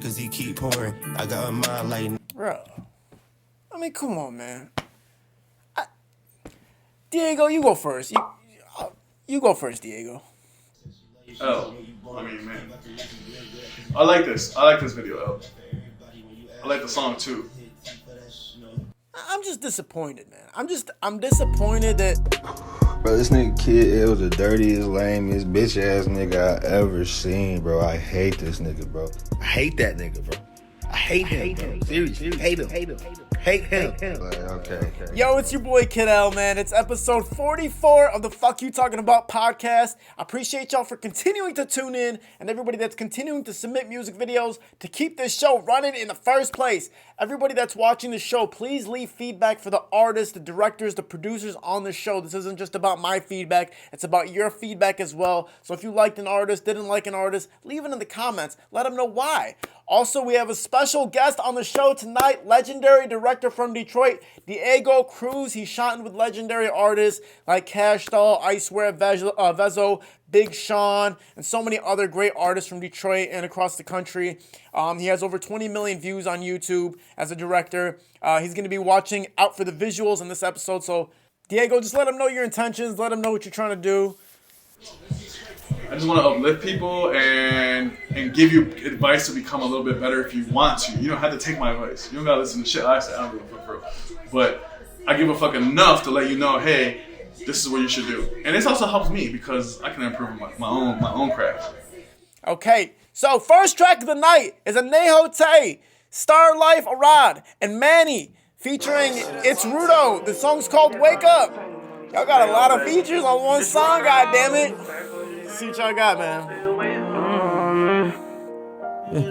cause he keep pouring. I got a mind like... Bro, I mean, come on, man. Diego, you go first. You go first, Diego. Oh, I mean, man. I like this. I like this video, L. I like the song, too. I'm just disappointed, man. I'm disappointed that... Bro, this nigga Kid L the dirtiest, lamest, bitch ass nigga I ever seen, bro. I hate this nigga, bro. I hate that nigga, bro. I hate him, bro. Seriously, hate him. Hate him. Like, okay. Yo, it's your boy Kid L, man. It's episode 44 of the Fuck You Talking About podcast. I appreciate y'all for continuing to tune in and everybody that's continuing to submit music videos to keep this show running in the first place. Everybody that's watching the show, please leave feedback for the artists, the directors, the producers on the show. This isn't just about my feedback. It's about your feedback as well. So if you liked an artist, didn't like an artist, leave it in the comments. Let them know why. Also, we have a special guest on the show tonight, legendary director from Detroit, Diego Cruz. He's shot with legendary artists like Cash Doll, I Swear, Vezo, Big Sean, and so many other great artists from Detroit and across the country. He has over 20 million views on YouTube as a director. He's going to be watching out for the visuals in this episode. So, Diego, just let him know your intentions. Let him know what you're trying to do. I just want to uplift people and give you advice to become a little bit better if you want to. You don't have to take my advice. You don't got to listen to shit I say. I don't give a fuck, bro. But I give a fuck enough to let you know, hey, this is what you should do. And this also helps me because I can improve my own craft. Okay, so first track of the night is a Nehote, Star Life Arad, and Manny featuring It's Rudo. The song's called Wake Up. Y'all got a lot of features on one song, goddammit. See what y'all got, man.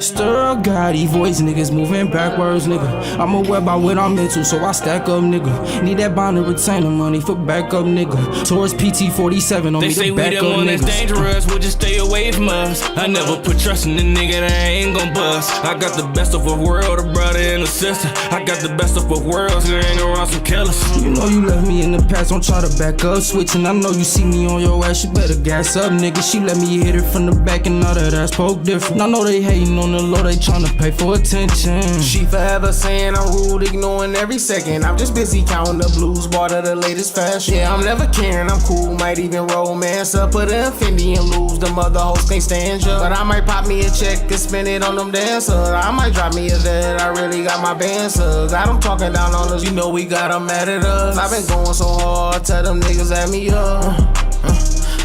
Stir up Gotti voice, niggas moving backwards, nigga. I'm aware about what I'm into, so I stack up, nigga. Need that bond to retain the money for backup, nigga. Towards PT-47 on they me say to back we up, the one niggas. that's dangerous, we'll just stay away from us. I never put trust in a nigga that ain't gon' bust. I got the best of a world, a brother and a sister. I got the best of both worlds, and hang around some killers. You know you left me in the past, don't try to back up. Switching, I know you see me on your ass, you better gas up, nigga. She let me hit it from the back and all that ass poke different. I know they hating on the low, they tryna pay for attention. She forever saying I'm rude, ignoring every second. I'm just busy counting the blues, bought her the latest fashion. Yeah, I'm never caring, I'm cool, might even romance up. Put an Fendi and lose, the mother hoes can't stand you. But I might pop me a check and spend it on them dancers. I might drop me a vet, I really got my bands up. Got them talking down on us, you know we got them mad at us. I've been going so hard, tell them niggas at me up.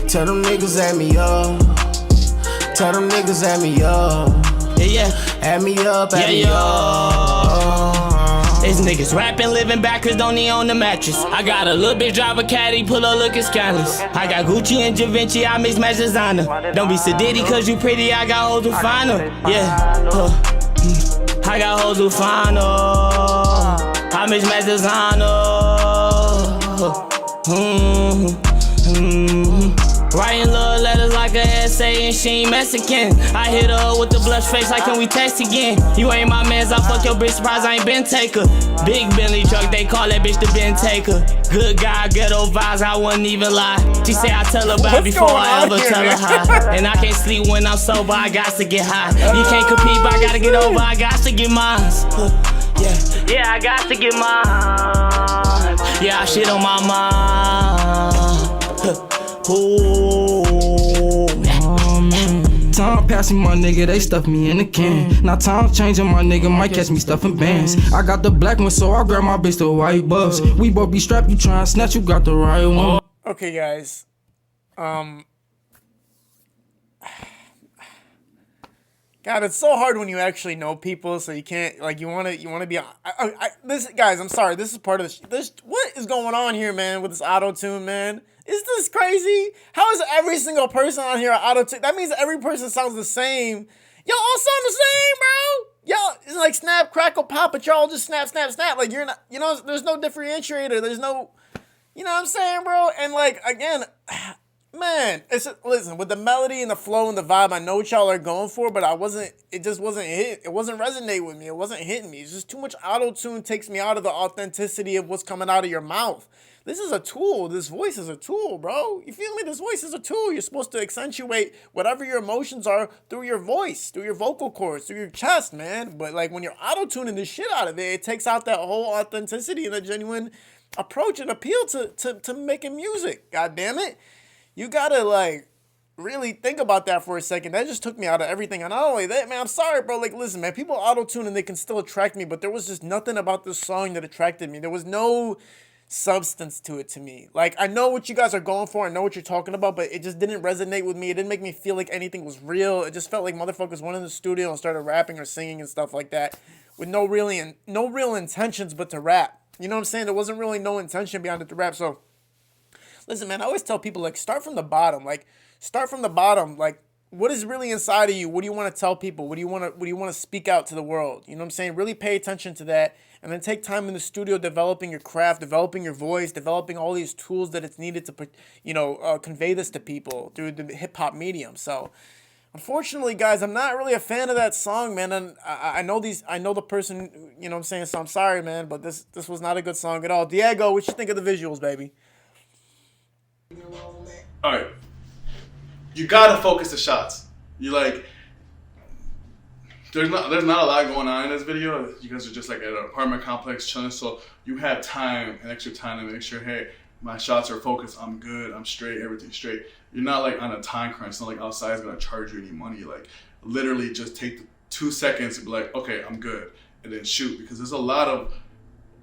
Tell them niggas at me up. Tell them niggas at me up. Yeah, Add me up, add me yo. up. These niggas rapping, living backwards, don't need on the mattress. I got a little bitch drive a caddy, pull up looking scandalous. I got Gucci and Givenchy, I mix match designer. Don't be sedity cause you pretty, I got hoes who fine her. Yeah, I got hoes who fine her. I mix match designer. Writing love letters like an essay and she ain't Mexican. I hit her with the blush face like can we text again? You ain't my mans, I fuck your bitch, surprise I ain't been taker. Big Bentley truck, they call that bitch the Ben Taker. Good guy, ghetto vibes, I wouldn't even lie. She say I tell her about it before I ever tell her hi. And I can't sleep when I'm sober, I got to get high. You can't compete, but I gotta get over, I got to get mine. Yeah, I got to get mine. Yeah, I shit on my mind. Ooh. Time passing, my nigga, they stuff me in the can. Now time changing, my nigga might catch me stuffing bands. I got the black one, so I grab my bitch the white buffs. We both be strapped, you try and snatch, you got the right one. Okay, guys. God, it's so hard when you actually know people, so you can't, like, you want to be, this, guys, I'm sorry, this is part of this, what is going on here, man, with this auto-tune, man? Is this crazy? How is every single person on here auto-tune? That means every person sounds the same. Y'all all sound the same, bro. Y'all, it's like snap, crackle, pop, but y'all just snap, snap, snap. Like, you're not, you know, there's no differentiator. There's no, you know what I'm saying, bro? And, like, again, Man, listen, with the melody and the flow and the vibe, I know what y'all are going for, but it just wasn't it wasn't resonating with me. It wasn't hitting me. It's just too much auto-tune takes me out of the authenticity of what's coming out of your mouth. This is a tool. This voice is a tool, bro. You feel me? This voice is a tool. You're supposed to accentuate whatever your emotions are through your voice, through your vocal cords, through your chest, man. But like when you're auto-tuning the shit out of it, it takes out that whole authenticity and a genuine approach and appeal to making music. God damn it. You gotta, like, really think about that for a second. That just took me out of everything. And not only that, man, I'm sorry, bro. Like, listen, man, people auto-tune and they can still attract me, but there was just nothing about this song that attracted me. There was no substance to it to me. Like, I know what you guys are going for. I know what you're talking about, but it just didn't resonate with me. It didn't make me feel like anything was real. It just felt like motherfuckers went in the studio and started rapping or singing and stuff like that with no real intentions but to rap. You know what I'm saying? There wasn't really no intention behind it to rap, so... Listen, man, I always tell people, like, start from the bottom. Like, start from the bottom. Like, what is really inside of you? What do you want to tell people? What do you want to speak out to the world? You know what I'm saying? Really pay attention to that. And then take time in the studio developing your craft, developing your voice, developing all these tools that it's needed to, convey this to people through the hip-hop medium. So, unfortunately, guys, I'm not really a fan of that song, man. And I know the person, you know what I'm saying? So I'm sorry, man, but this was not a good song at all. Diego, what you think of the visuals, baby? All right, you gotta focus the shots. You like, there's not a lot going on in this video. You guys are just like at an apartment complex chilling, so you have time and extra time to make sure, hey, my shots are focused. I'm good. I'm straight. Everything's straight. You're not like on a time crunch. It's not like outside's gonna charge you any money. Like literally, just take the 2 seconds and be like, okay, I'm good, and then shoot, because there's a lot of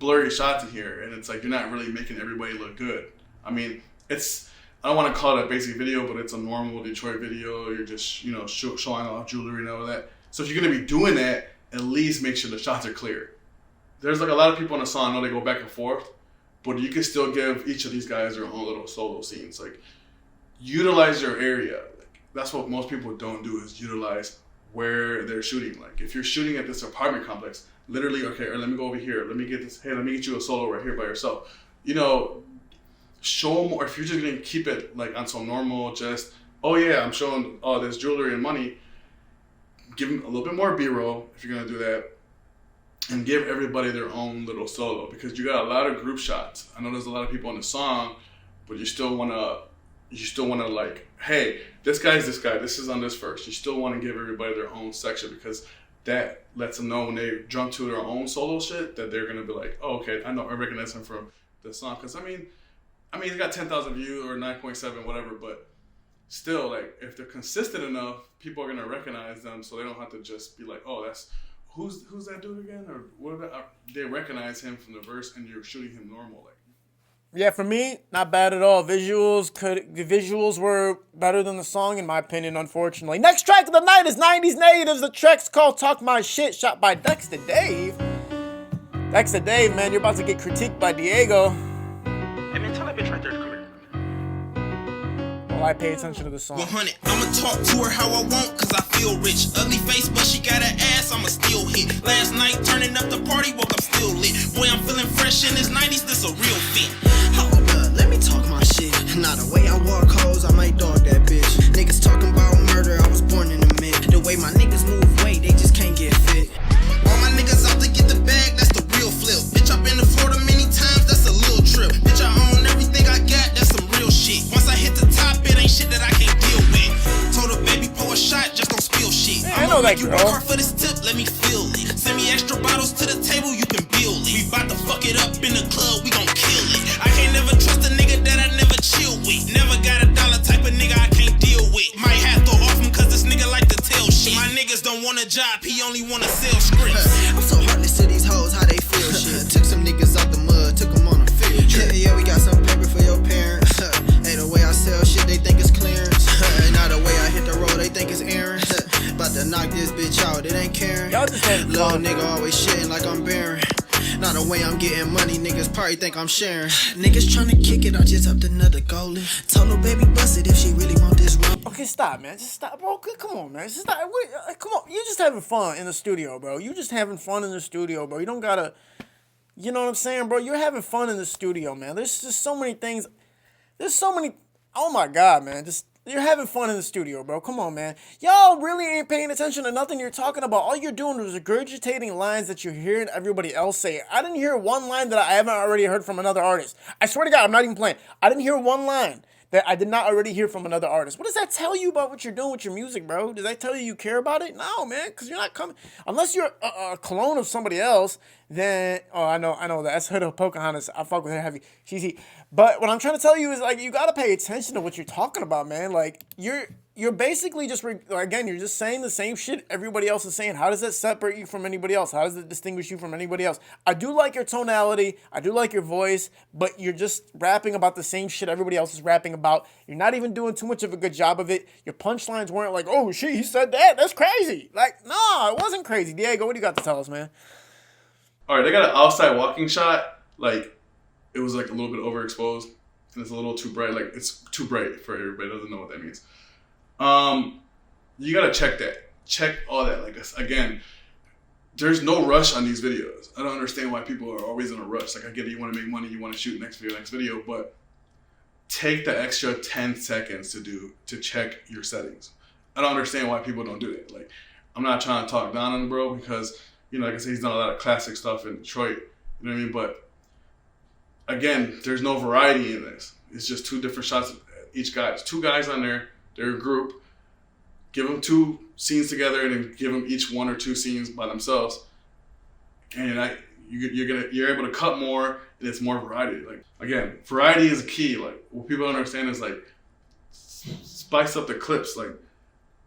blurry shots in here, and it's like you're not really making everybody look good. I mean. I don't want to call it a basic video, but it's a normal Detroit video. You're just, showing off jewelry and all that. So if you're going to be doing that, at least make sure the shots are clear. There's like a lot of people in the song, I know they go back and forth, but you can still give each of these guys their own little solo scenes. Like, utilize your area. Like, that's what most people don't do, is utilize where they're shooting. Like, if you're shooting at this apartment complex, literally, okay, let me go over here. Let me get you a solo right here by yourself. Show them, or if you're just gonna keep it like on some normal, just, oh yeah, I'm showing all this jewelry and money, give them a little bit more B-roll if you're gonna do that, and give everybody their own little solo, because you got a lot of group shots. I know there's a lot of people in the song, but you still wanna like, hey, this guy's this guy, this is on this verse. You still wanna give everybody their own section, because that lets them know when they jump to their own solo shit that they're gonna be like, oh, okay, I recognize him from the song. Because I mean, he's got 10,000 views or 9.7, whatever, but still, like, if they're consistent enough, people are going to recognize them, so they don't have to just be like, oh, that's, who's that dude again? Or what? They recognize him from the verse, and you're shooting him normal. Like, yeah, for me, not bad at all. The visuals were better than the song, in my opinion, unfortunately. Next track of the night is 90s Natives. The track's called Talk My Shit, shot by Dexter Dave. Dexter Dave, man, you're about to get critiqued by Diego. Hey man, tell that bitch right there to come here. Well, I pay attention to the song. 100, I'ma talk to her how I want, cause I feel rich. Ugly face, but she got an ass, I'ma still hit. Last night, turning up the party, woke up still lit. Boy, I'm feeling fresh in this 90s, this a real fit. Hold up, let me talk my shit. Not the way I walk hoes, I might dog that bitch. Niggas talking about murder, I was born in the mid. The way my niggas move weight, they just can't get fit. All my niggas out to get the bag, that's the real flip. Bitch, I've been to Florida many times, that's a little trip. Bitch, I own everything I got, that's some real shit. Once I hit the top, it ain't shit that I can't deal with. Told her, baby, pour a shot, just don't spill shit. Yeah, I know that girl. You work hard for this tip, let me feel it. Send me extra bottles to the table, you can build it. We bout to fuck it up in the club, we gon' kill it. I can't never trust a nigga that I never chill with. Never got a dollar type of nigga I can't deal with. Might have to off him cause this nigga like to tell shit. My niggas don't want a job, he only wanna sell scripts. I'm so heartless to these hoes, how they feel shit. Took some niggas out the mud, took them on a field trip. Yeah, we got some paper for your parents. Hey, the way I sell shit, they think it's clearance. Now the way I hit the road, they think it's errands. About to knock this bitch out, it ain't caring. Y'all just had Little fun. nigga always shitting like I'm barren. Not the way I'm getting money, niggas probably think I'm sharing. Niggas tryna kick it, I just upped another goalie. Told her baby bust it if she really want this run. Okay, stop, man. Just stop, bro. Come on, man. Just stop. Come on. You just having fun in the studio, bro. You just having fun in the studio, bro. You don't gotta, you know what I'm saying, bro? You're having fun in the studio, man. There's just so many things. There's so many. oh my God, man, just you're having fun in the studio, bro. Come on, man. Y'all really ain't paying attention to nothing you're talking about. All you're doing is regurgitating lines that you're hearing everybody else say. I didn't hear one line that I haven't already heard from another artist. I swear to God, I'm not even playing. I didn't hear one line that I did not already hear from another artist. What does that tell you about what you're doing with your music, bro? Does that tell you care about it? No, man, because you're not coming. Unless you're a clone of somebody else, then, oh, I know, that's Hood of Pocahontas. I fuck with her heavy. She's he. But what I'm trying to tell you is, like, you got to pay attention to what you're talking about, man. Like, you're basically just, again, you're just saying the same shit everybody else is saying. How does that separate you from anybody else? How does it distinguish you from anybody else? I do like your tonality. I do like your voice, but you're just rapping about the same shit everybody else is rapping about. You're not even doing too much of a good job of it. Your punchlines weren't like, oh, shit, he said that. That's crazy. Like, no, it wasn't crazy. Diego, what do you got to tell us, man? All right, they got an outside walking shot. Like, it was like a little bit overexposed. And it's a little too bright. Like, it's too bright for everybody that doesn't know what that means. You gotta check that. Check all that. Like, again, there's no rush on these videos. I don't understand why people are always in a rush. Like, I get it, you want to make money, you want to shoot next video, but take the extra 10 seconds to check your settings. I don't understand why people don't do that. Like, I'm not trying to talk down on the bro because, you know, like I said, he's done a lot of classic stuff in Detroit. You know what I mean? But again, there's no variety in this. It's just two different shots of each guy. There's two guys on there. They're a group. Give them two scenes together and then give them each one or two scenes by themselves. And you're able to cut more and it's more variety. Like, again, variety is a key. Like, what people don't understand is, like, spice up the clips. Like,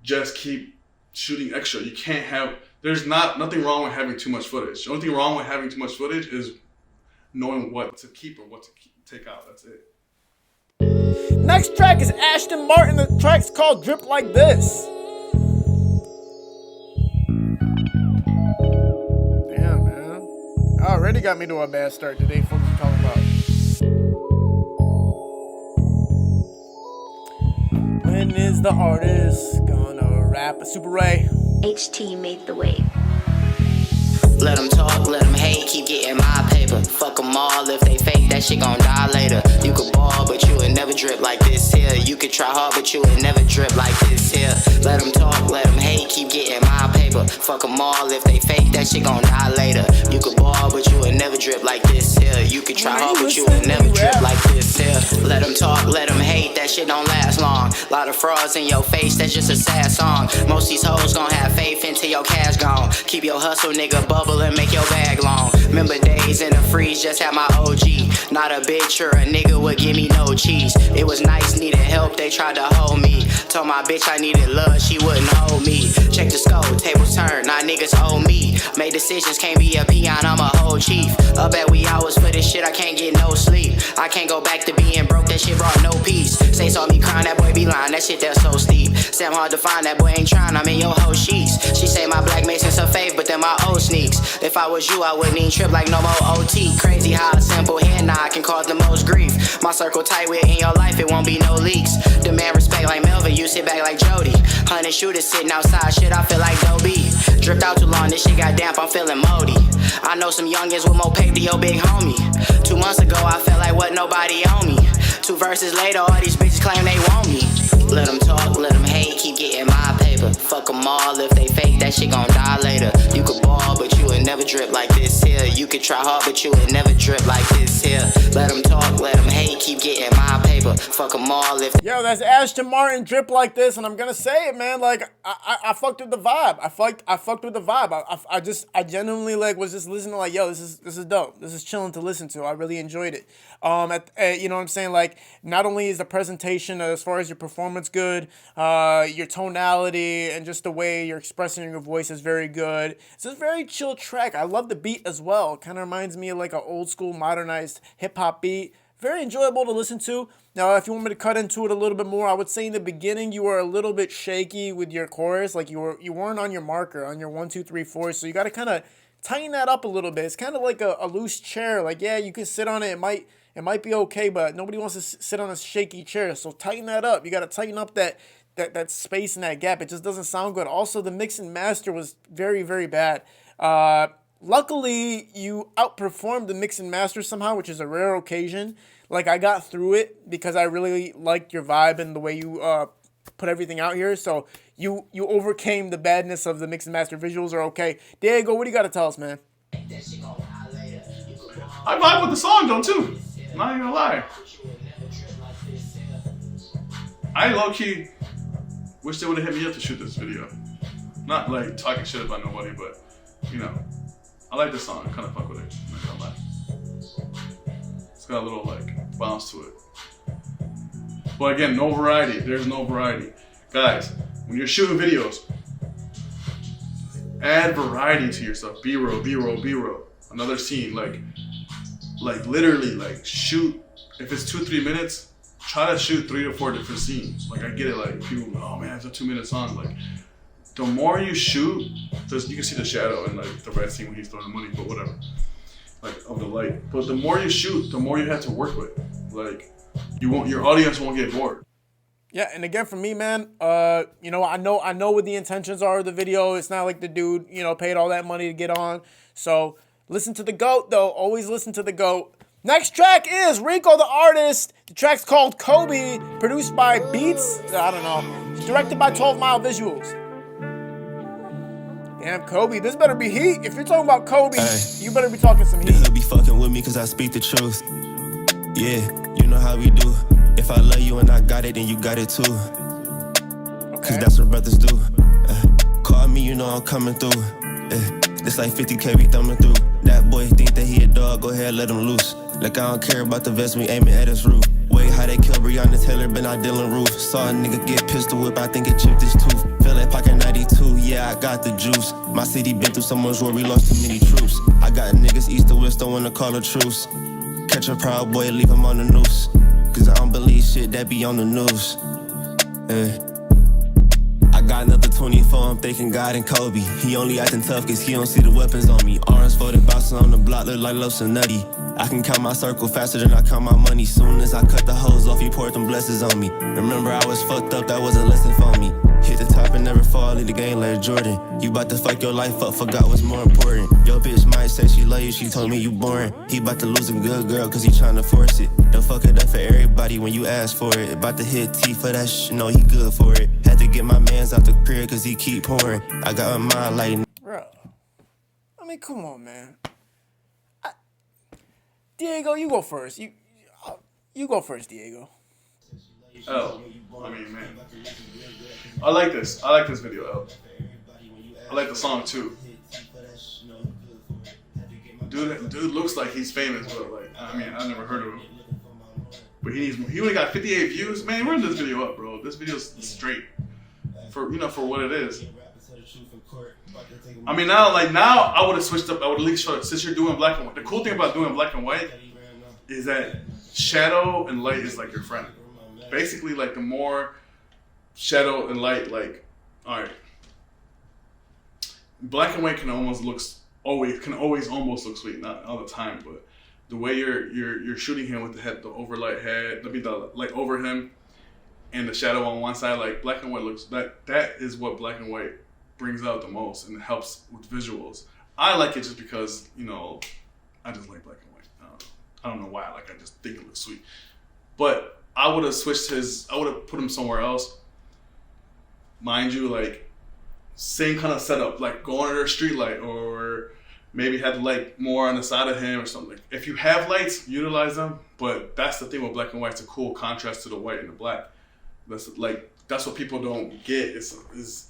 just keep shooting extra. You can't have, there's nothing wrong with having too much footage. The only thing wrong with having too much footage is knowing what to keep or what to take out. That's it. Next track is Ashton Martin. The track's called Drip Like This. Damn, man. Already got me to a bad start today, folks are talking about. When is the artist gonna rap a Super Ray? HT made the wave. Let them talk, let them hate, keep getting my paper. Fuck them all, if they fake, that shit gon' die later. You could ball, but you would never drip like this here. You could try hard, but you would never drip like this here. Let them talk, let them hate, keep getting my paper. Fuck them all, if they fake, that shit gon' die later. You could ball, but you would never drip like this here. You could try hard, but you would never drip like this here. Let them talk, let them hate, that shit don't last long. Lot of frauds in your face, that's just a sad song. Most these hoes gon' have faith until your cash gone. Keep your hustle, nigga, bubble and make your bag long. Remember days in the freeze, just had my OG. Not a bitch or a nigga would give me no cheese. It was nice, needed help, they tried to hold me. Told my bitch I needed love, she wouldn't hold me. Check the scope, tables turn, now niggas owe me. Made decisions, can't be a peon, I'm a whole chief. Up at wee hours for this shit, I can't get no sleep. I can't go back to being broke, that shit brought no peace. Say saw me crying, that boy be lying, that shit that's so steep. Say I'm hard to find, that boy ain't trying, I'm in your whole sheets. She say my black mason's her fave, but then my old sneaks. If I was you, I wouldn't even trip like no more OT. Crazy how a simple hand knock can cause the most grief. My circle tight with in your life, it won't be no leaks. Demand respect like Melvin, you sit back like Jody. 100 shooters sitting outside, shit, I feel like Dobie. Dripped out too long, this shit got damp, I'm feeling moldy. I know some youngins with more paper than your big homie. 2 months ago, I felt like what nobody on me. 2 verses later, all these bitches claim they want me. Let them talk, let them hate, keep getting my paper. Fuck them all, if they fake, that shit gon' die later. You could ball, but you would never drip like this here. You could try hard, but you would never drip like this here. Let them talk, let them hate, keep getting my paper. Fuck them all if... Yo, that's Ashton Martin, Drip Like This, and I'm gonna say it, man, like, I fucked with the vibe. I fucked with the vibe. I genuinely, like, was just listening like, yo, this is dope. This is chilling to listen to. I really enjoyed it. You know what I'm saying? Like, not only is the presentation, as far as your performance, good, your tonality and just the way you're expressing your voice is very good. It's a very chill track. I love the beat as well. Kind of reminds me of like an old school modernized hip hop beat. Very enjoyable to listen to. Now, if you want me to cut into it a little bit more, I would say in the beginning you were a little bit shaky with your chorus. Like you weren't on your marker, on your 1, 2, 3, 4. So you got to kind of tighten that up a little bit. It's kind of like a loose chair. Like, yeah, you can sit on it. It might be okay, but nobody wants to sit on a shaky chair. So tighten that up. You got to tighten up that space and that gap. It just doesn't sound good. Also, the mix and master was very, very bad. luckily, you outperformed the mix and master somehow, which is a rare occasion. Like, I got through it because I really liked your vibe and the way you put everything out here. So you overcame the badness of the mix and master. Visuals are okay. Diego, what do you got to tell us, man? I vibe with the song though too. Not even gonna lie. I low-key wish they would have hit me up to shoot this video. Not like talking shit about nobody, but you know, I like this song. I kind of fuck with it. I'm not gonna lie. It's got a little like bounce to it. But again, no variety. There's no variety. Guys, when you're shooting videos, add variety to yourself. B-roll, B-roll, B-roll. Another scene, like literally, like shoot. If it's 2-3 minutes, try to shoot 3 to 4 different scenes. Like I get it, like people, oh man, it's a 2-minute song. Like the more you shoot, you can see the shadow and like the red scene when he's throwing the money, but whatever. Like of the light. But the more you shoot, the more you have to work with. Like your audience won't get bored. Yeah, and again for me, man, you know, I know what the intentions are of the video. It's not like the dude, you know, paid all that money to get on. So listen to the GOAT though. Always listen to the GOAT. Next track is Rico the Artist. The track's called Kobe, produced by Beats. I don't know. Directed by 12 Mile Visuals. Damn, Kobe, this better be heat. If you're talking about Kobe, you better be talking some heat. The hood be fucking with me cause I speak the truth. Yeah, you know how we do. If I love you and I got it, then you got it too. Cause that's what brothers do. Call me, you know I'm coming through. This like 50K we thumbing through. That boy think that he a dog, go ahead, let him loose. Like I don't care about the vest, we aiming at his roof. Way how they kill Breonna Taylor, been out dealing roof. Saw a nigga get pistol whip, I think it chipped his tooth. Feel like pocket 92, yeah, I got the juice. My city been through so much war, we lost too many troops. I got niggas east to west, don't wanna call a truce. Catch a proud boy, leave him on the noose. Cause I don't believe shit that be on the news. I got another 24, I'm thinking God and Kobe. He only acting tough cause he don't see the weapons on me. Orange folded bouncing on the block, look like Los and Nutty. I can count my circle faster than I count my money. Soon as I cut the hose off, he poured them blessings on me. Remember I was fucked up, that was a lesson for me. Hit the top and never fall, lead the game like Jordan. You bout to fuck your life up, forgot what's more important. Your bitch might say she love you, she told me you boring. He bout to lose a good girl cause he tryna force it. Don't fuck it up for everybody when you ask for it. About to hit T for that shit, know he good for it. Had to get my mans out the crib cause he keep pouring. I got my mind like... Bro, I mean, come on, man. Diego, you go first. You go first, Diego. Oh, I mean, man. I like this. I like this video, L. I like the song, too. Dude looks like he's famous, but, like, I mean, I never heard of him. But he only got 58 views. Man, run this video up, bro. This video's straight. For what it is. I mean, now I would have switched up. I would at least show it since you're doing black and white. The cool thing about doing black and white is that shadow and light is like your friend. Basically, like the more shadow and light, like, all right, black and white can always almost look sweet, not all the time, but the way you're shooting him with the overlight head, the light over him, and the shadow on one side, like black and white looks, that is what black and white brings out the most and helps with visuals. I like it just because, you know, I just like black and white. I don't know why, like I just think it looks sweet. But I would have I would have put him somewhere else. Mind you, like same kind of setup, like go under a street light or maybe have the light more on the side of him or something. If you have lights, utilize them. But that's the thing with black and white, it's a cool contrast to the white and the black. That's what people don't get is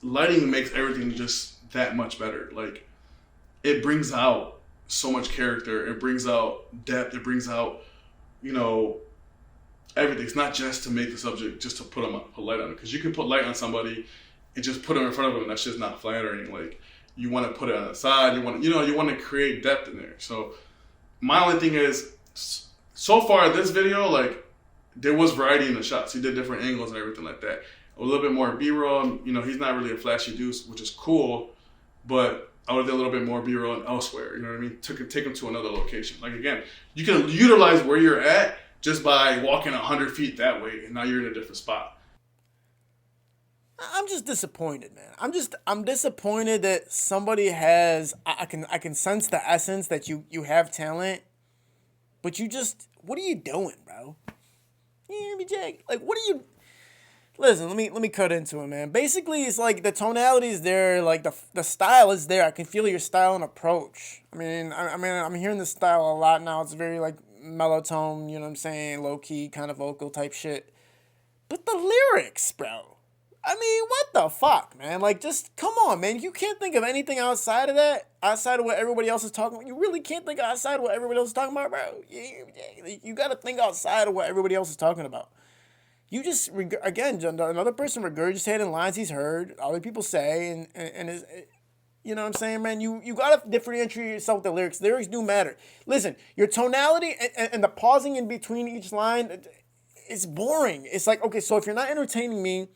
lighting makes everything just that much better. Like it brings out so much character, it brings out depth, it brings out, you know, everything. It's not just to make the subject, just to put light on it. Because you can put light on somebody and just put them in front of them, and that's just not flattering. Like you want to put it on the side, you want to create depth in there. So my only thing is, so far this video, like there was variety in the shots. He did different angles and everything like that. A little bit more B-roll. You know, he's not really a flashy dude, which is cool, but I would have done a little bit more B-roll elsewhere. You know what I mean? Take him to another location. Like again, you can utilize where you're at just by walking 100 feet that way, and now you're in a different spot. I'm just disappointed, man. I'm disappointed that somebody has. I can sense the essence that you have talent, but what are you doing, bro? You hear me, Jake? Like, what are you? Listen, let me cut into it, man. Basically, it's like the tonality is there, like the style is there. I can feel your style and approach. I mean, I'm hearing this style a lot now. It's very like mellow tone, you know what I'm saying, low key kind of vocal type shit. But the lyrics, bro. I mean, what the fuck, man? Like, just come on, man. You can't think of anything outside of that, outside of what everybody else is talking about. You really can't think outside of what everybody else is talking about, bro. You got to think outside of what everybody else is talking about. You just, again, another person regurgitating lines he's heard, other people say, and is, you know what I'm saying, man? You got to differentiate yourself with the lyrics. Lyrics do matter. Listen, your tonality and the pausing in between each line, it's boring. It's like, okay, so if you're not entertaining me,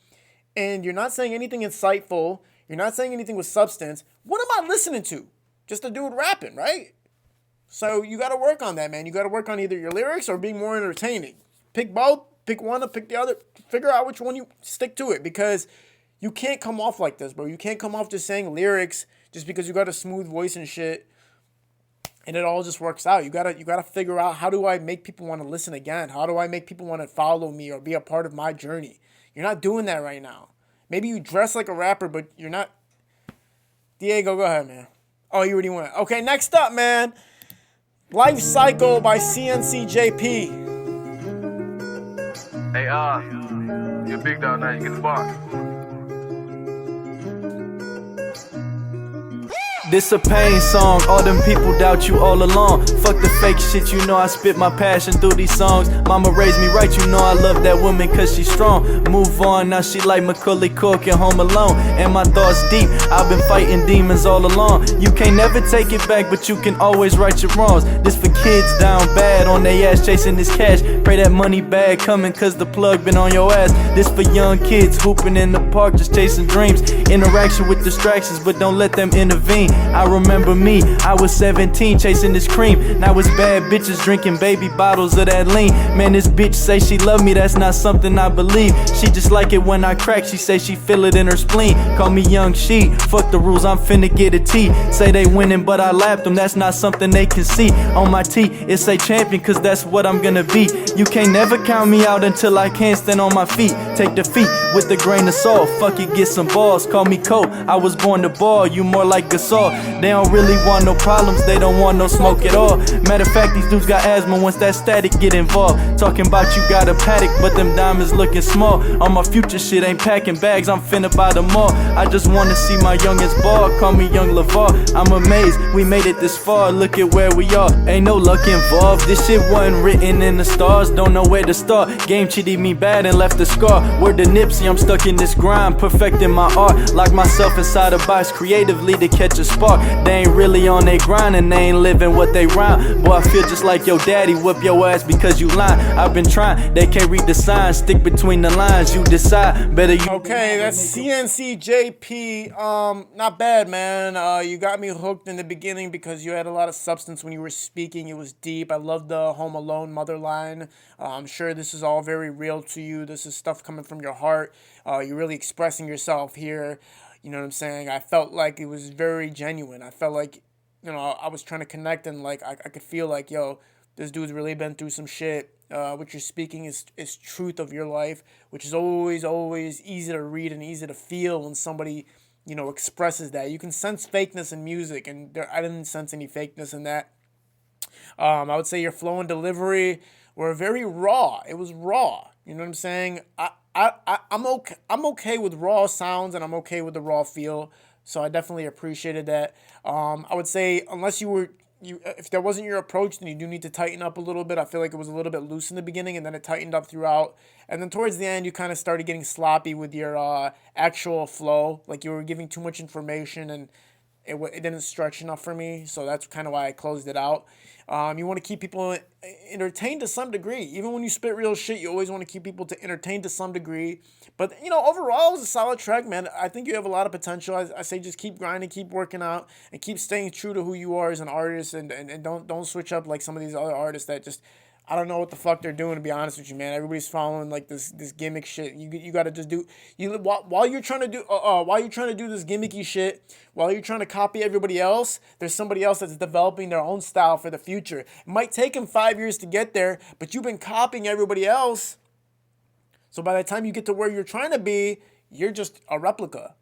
and you're not saying anything insightful, you're not saying anything with substance, what am I listening to? Just a dude rapping, right? So you got to work on that, man. You got to work on either your lyrics or being more entertaining. Pick both, pick one or pick the other. Figure out which one you stick to it, because you can't come off like this, bro. You can't come off just saying lyrics just because you got a smooth voice and shit and it all just works out. You gotta figure out, how do I make people want to listen again? How do I make people want to follow me or be a part of my journey? You're not doing that right now. Maybe you dress like a rapper, but you're not. Diego, go ahead, man. Oh, you already went. Okay, next up, man. Life Cycle by CNCJP. Hey, you're big dog now, you get the bar. This a pain song, all them people doubt you all along. Fuck the fake shit, you know I spit my passion through these songs. Mama raised me right, you know I love that woman cause she's strong. Move on, now she like Macaulay Culkin Home Alone. And my thoughts deep, I've been fighting demons all along. You can't never take it back, but you can always right your wrongs. This for kids down bad, on they ass chasing this cash. Pray that money bag coming cause the plug been on your ass. This for young kids hooping in the park, just chasing dreams. Interaction with distractions, but don't let them intervene. I remember me, I was 17 chasing this cream. Now it's bad bitches drinking baby bottles of that lean. Man, this bitch say she love me, that's not something I believe. She just like it when I crack, she say she feel it in her spleen. Call me young she, fuck the rules, I'm finna get a T. Say they winning but I lapped them, that's not something they can see. On my T, it say champion cause that's what I'm gonna be. You can't never count me out until I can't stand on my feet. Take defeat with a grain of salt, fuck it, get some balls. Call me Cole, I was born to ball, you more like Gasol. They don't really want no problems, they don't want no smoke at all. Matter of fact, these dudes got asthma once that static get involved. Talking about you got a paddock, but them diamonds looking small. On my future shit, ain't packing bags, I'm finna buy them all. I just wanna see my youngest ball, call me Young LaVar. I'm amazed, we made it this far, look at where we are. Ain't no luck involved, this shit wasn't written in the stars. Don't know where to start, game cheated me bad and left a scar. Word to Nipsey, I'm stuck in this grind, perfecting my art. Lock myself inside a box creatively to catch a spark. They ain't really on they grind and they ain't living what they rhyme. Boy, I feel just like your daddy, whip your ass because you lying. I've been trying, they can't read the signs, stick between the lines, you decide, better you. Okay, that's CNCJP. Not bad, man. You got me hooked in the beginning because you had a lot of substance when you were speaking. It was deep. I love the Home Alone mother line. I'm sure this is all very real to you. This is stuff coming from your heart. You're really expressing yourself here. You know what I'm saying? I felt like it was very genuine. I felt like, you know, I was trying to connect and like I could feel like, yo, this dude's really been through some shit. What you're speaking is truth of your life, which is always easy to read and easy to feel when somebody, you know, expresses that. You can sense fakeness in music, and I didn't sense any fakeness in that. I would say your flow and delivery were very raw. It was raw. You know what I'm saying? I'm okay with raw sounds, and I'm okay with the raw feel. So I definitely appreciated that. I would say unless if that wasn't your approach, then you do need to tighten up a little bit. I feel like it was a little bit loose in the beginning, and then it tightened up throughout. And then towards the end, you kind of started getting sloppy with your actual flow. Like you were giving too much information, and it didn't stretch enough for me. So that's kind of why I closed it out. You want to keep people entertained to some degree. Even when you spit real shit, you always want to keep people to entertain to some degree. But, you know, overall, it was a solid track, man. I think you have a lot of potential. I say just keep grinding, keep working out, and keep staying true to who you are as an artist, and don't switch up like some of these other artists that just I don't know what the fuck they're doing, to be honest with you, man. Everybody's following like this gimmick shit. You gotta just do while you're trying to do this gimmicky shit, while you're trying to copy everybody else. There's somebody else that's developing their own style for the future. It might take them 5 years to get there, but you've been copying everybody else. So by the time you get to where you're trying to be, you're just a replica.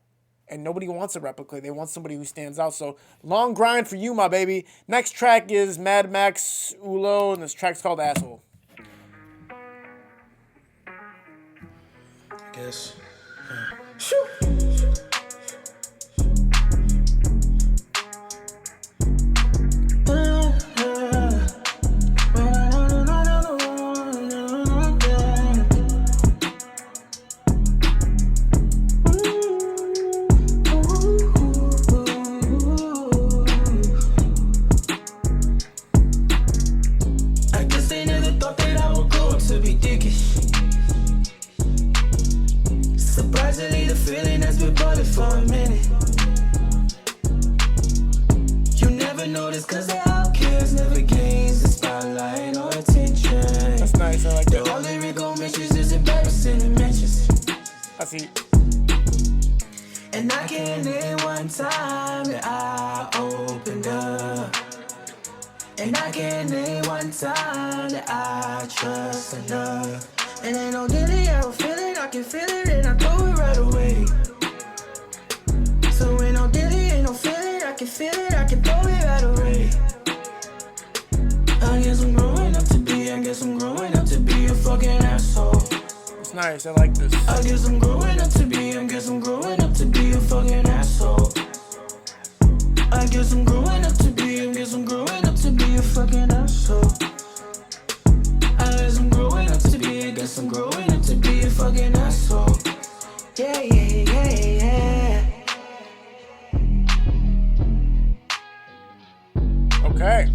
And nobody wants a replica. They want somebody who stands out. So long grind for you, my baby. Next track is Mad Maxulo, and this track's called Asshole. I guess. For a minute, you never notice, cause the outcast never gains the spotlight or attention. That's nice, I like that. All the Rico mentions is embarrassing to mentions. I see. And I can't name one time that I opened up. And I can't name one time that I trust enough. And ain't no dilly, I don't feel it, I can feel it, and I throw it right away. So ain't no dilly, ain't no feeling, I can feel it, I can throw it right away. I guess I'm growing up to be a fucking asshole. It's nice, I like this. I guess I'm growing up to be a fucking asshole. I guess I'm growing up to be a fucking asshole. I guess I'm growing up to be a fucking asshole. Yeah, yeah, yeah, yeah. Okay.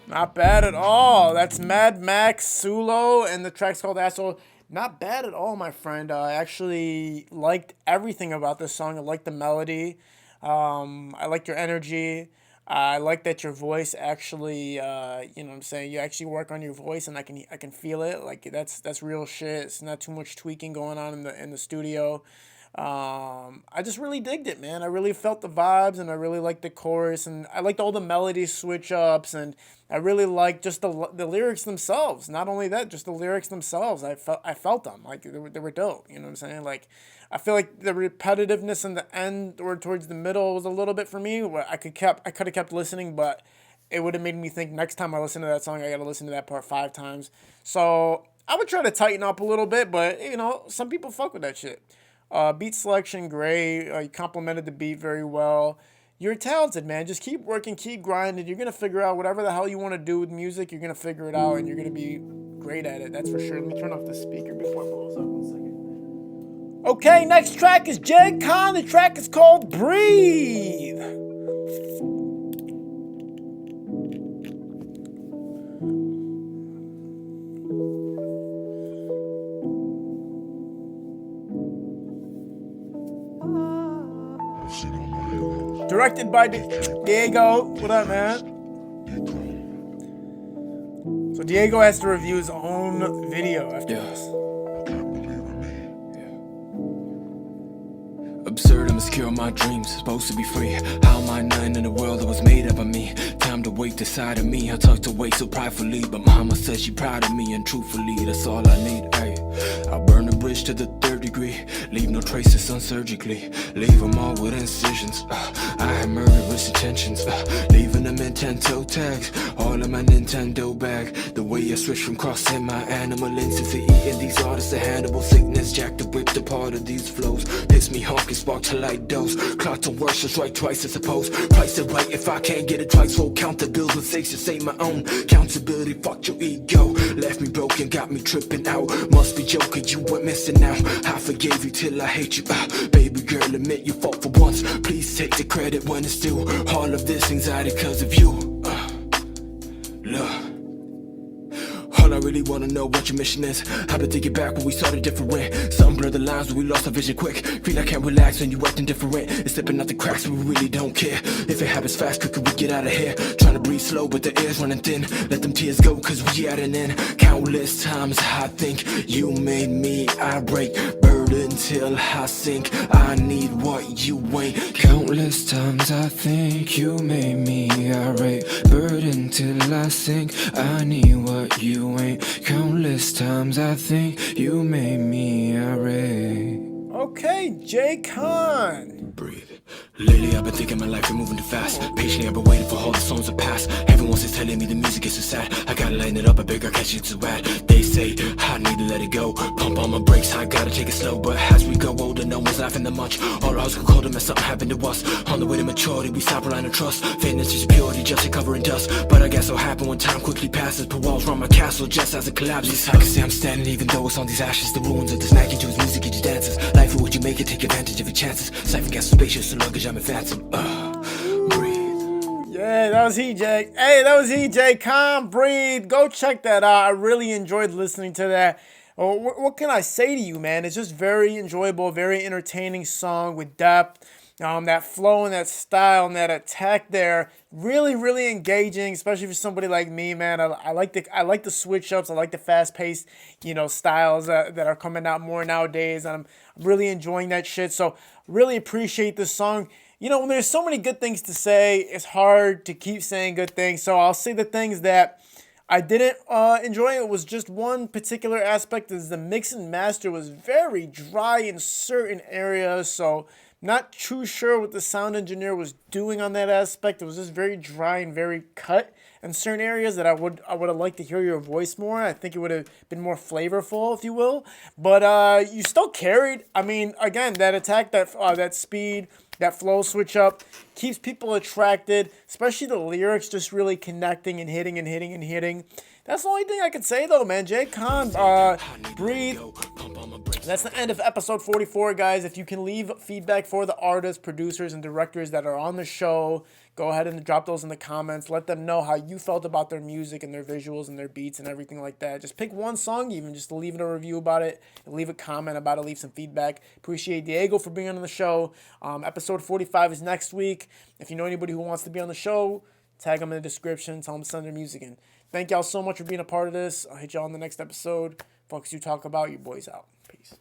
Not bad at all. That's Mad Maxulo, and the track's called Asshole. Not bad at all, my friend. I actually liked everything about this song. I liked the melody. I liked your energy. I like that your voice actually, you know what I'm saying, you actually work on your voice, and I can feel it. Like that's real shit. It's not too much tweaking going on in the studio. I just really digged it, man. I really felt the vibes, and I really liked the chorus, and I liked all the melody switch ups, and I really liked just the lyrics themselves. Not only that, just the lyrics themselves. I felt them like they were dope. You know what I'm saying? Like I feel like the repetitiveness in the end or towards the middle was a little bit for me. Where I could have kept listening, but it would have made me think next time I listen to that song, I got to listen to that part 5 times. So I would try to tighten up a little bit, but you know, some people fuck with that shit. Beat selection, great. You complimented the beat very well. You're talented, man. Just keep working, keep grinding. You're going to figure out whatever the hell you want to do with music. You're going to figure it out, and you're going to be great at it. That's for sure. Let me turn off the speaker before it blows up. 1 second. Okay, next track is GenCon. The track is called Breathe. Directed by Diego. What up, man? So Diego has to review his own video after this. Absurd and obscure, my dreams supposed to be free. How am I nothing in the world that was made up of me? Time to wake the side of me. I tucked away so pridefully, but mama said she proud of me, and truthfully, that's all I need. Ay, I'll burn the bridge to the 3rd degree. Leave no traces unsurgically. Leave them all with incisions. I had murderous intentions. Leaving them in 10 toe tags. All in my Nintendo bag. The way I switch from crossing my animal instincts to eating these artists, a Hannibal sickness. Jack the whip, the part of these flows. Piss me honky, spark to light dose. Clock to worse, just right twice, I suppose. Price it right if I can't get it twice. Won't count the bills, mistakes, just ain't my own. Accountability, fuck your ego. Left me broken, got me tripping out. Must be joking, you were missing out. I forgave you till I hate you. Baby girl, admit you fought for once. Please take the credit when it's due. All of this anxiety cause of you. Look. All I really wanna know what your mission is. I've been thinking back when we started different. Some blur the lines when we lost our vision quick. Feel I can't relax when you acting different. It's slipping out the cracks but we really don't care. If it happens fast, quicker we get out of here. Trying to breathe slow but the air's running thin. Let them tears go cause we adding in. Countless times I think you made me irate. Burden till I sink. I need what you ain't. Countless times I think you made me irate. Burden till I sink. I need what you ain't. Countless times I think you made me irate. Okay, GenCon. Breathe. Lately I've been thinking my life been moving too fast. Patiently I've been waiting for all the songs to pass. Everyone's just telling me the music is so sad. I gotta lighten it up, I beg I catch it too bad. They say I need to let it go. Pump on my brakes, I gotta take it slow. But as we go older, no one's laughing that much. All the hearts go colder, man, something happened to us. On the way to maturity, we stop relying on trust. Fitness is purity, just a covering dust. But I guess it'll happen when time quickly passes. Put walls around my castle just as it collapses. I can say I'm standing even though it's on these ashes. The ruins of the snagging to his music, get your dances. Life for what you make it, take advantage of your chances. Siphon gas and spacious, so luggage I'm advancing. Breathe. Yeah, that was EJ. Hey, that was EJ. Calm, breathe. Go check that out. I really enjoyed listening to that. What can I say to you, man? It's just very enjoyable, very entertaining song with depth. That flow and that style and that attack there, really, really engaging, especially for somebody like me, man. I like the switch ups. I like the fast paced, styles that are coming out more nowadays. And I'm really enjoying that shit. So really appreciate this song. When there's so many good things to say, it's hard to keep saying good things. So I'll say the things that I didn't enjoy. It was just one particular aspect, is the mix and master was very dry in certain areas. So not too sure what the sound engineer was doing on that aspect. It was just very dry and very cut in certain areas that I would have liked to hear your voice more. I think it would have been more flavorful, if you will. But you still carried. I mean, again, that attack, that speed, that flow switch up keeps people attracted, especially the lyrics just really connecting and hitting and hitting and hitting. That's the only thing I can say, though, man. GenCon, breathe. That's the end of episode 44, guys. If you can leave feedback for the artists, producers, and directors that are on the show, go ahead and drop those in the comments. Let them know how you felt about their music and their visuals and their beats and everything like that. Just pick one song even, just to leave a review about it, leave a comment about it, leave some feedback. Appreciate Diego for being on the show. Episode 45 is next week. If you know anybody who wants to be on the show, tag them in the description, tell them to send their music in. Thank y'all so much for being a part of this. I'll hit y'all on the next episode. Fucks you talk about, you boys out. Peace.